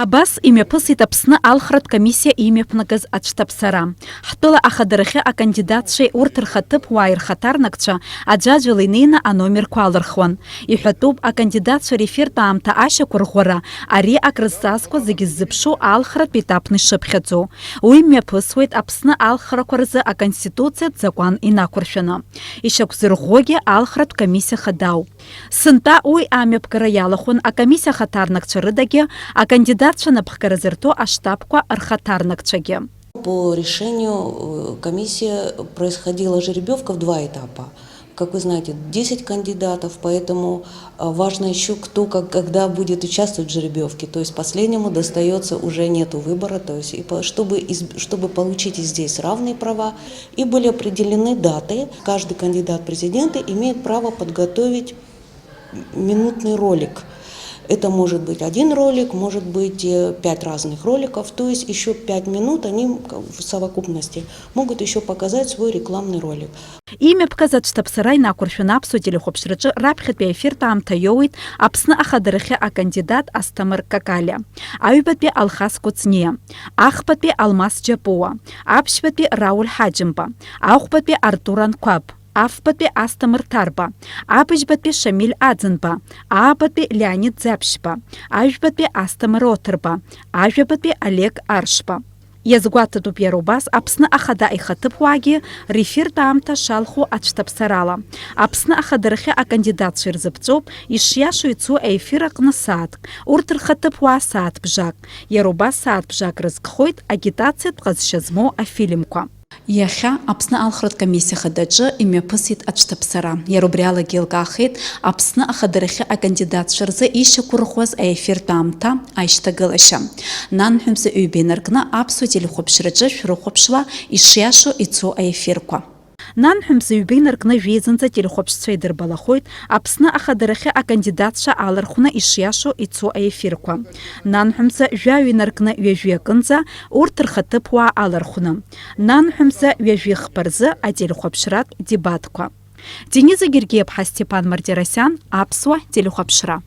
Абас имяпысит Аԥсны алхратә комиссиа имҩаԥнагаз аҿҭаԥсара. Ҳтәыла ахадарахьы акандидатцәеи урҭ рхаҭыԥуааи рхаҭарнакцәа аӡәаӡәала инеины аномерқәа алырхуан. Иҳәатәуп акандидатцәа рефертә аамҭа ашьақәырӷәӷәара ари акрызҵазкуа зегьы ззыԥшу алхратә етапны ишыԥхьаӡо. Уи мҩаԥысуеит Аԥсны алхрақәа рзы аконституциатә закәан инақәыршәаны. Ишьақәзырӷәӷәогьы алхратә комиссиа хадауп. Сынтәа уи амҩаԥгара иалахәын акомиссиа ахаҭарнакцәа рыдагьы акандидатцәа напхгара зырҭо аштабқәа рхаҭарнакцәагьы. По решению комиссии происходила жеребьевка в 2 этапа. Как вы знаете, 10 кандидатов, поэтому важно еще кто, когда будет участвовать в жеребьевке. То есть последнему достается, уже нету выбора, то есть чтобы получить и здесь равные права. И были определены даты. Каждый кандидат в президенты имеет право подготовить минутный ролик. Это может быть 1 ролик, может быть 5 разных роликов, то есть еще 5 минут они в совокупности могут еще показать свой рекламный ролик. Имҩаԥгаз аҿҭаԥсара инақәыршәаны аԥсуа телехәаԥшраҿы раԥхьатәи аефиртә аамҭа иоуит Аԥсны ахадарахьы акандидат Асҭамыр Какалиа, аҩбатәи Алхас Кәыҵниа, ахԥатәи Алмас Џьапуа, аԥшьбатәи Рауль Ҳаџьымба, ахәбатәи Артур Анқәаб, афбатәи Асҭамыр Ҭарба, абыџьбатәи Шамиль Аӡынба, аабатәи Леонид Ӡаԥшьба, ажәбатәи Асҭамыр Оҭырба, ажәабатәи Олег Аршба. Иазгәаҭатәуп иара убас Аԥсны ахада ихаҭыԥуаагьы рефертә аамҭа шалху аҿҭаԥсарала. Аԥсны ахадарахьы акандидатцәа ирзыԥҵәоуп ишиашоу ицо аефир аҟны сааҭк, урҭ рхаҭыԥуаа сааҭбжак. Иара убас сааҭбжак рызкхоит агитациатә ҟазшьа змоу афильмқәа. Иахьа Аԥсны алхратә комиссиа хадаҿы имҩаԥысит аҿҭаԥсара. Иара убри алагьы еилкаахеит Аԥсны ахадарахьы акандидатцәа рзы ишьақәырӷәӷәаз аефиртә аамҭа аишьҭагылашьа. Нанҳәымза ҩба инаркны аԥсуа телехәаԥшраҿы шәрыхәаԥшла ишиашоу ицо аефирқәа. Нанҳәымза ҩба инаркны жәеизанӡа телехәаԥшцәа идырбалахоит Аԥсны ахадарахьы акандидатцәа алырхәны ишиашоу ицо аефирқәа. Нанҳәымза жәаҩа инаркны ҩажәи урҭ рхаҭыԥуаа алырхәны. Нанҳәымза ҩажәи хԥа рзы ателехәаԥшратә дебатқәа. Дениза Гергиев-ԥҳа, Степан Мардиросян, аԥсуа телехәаԥшра.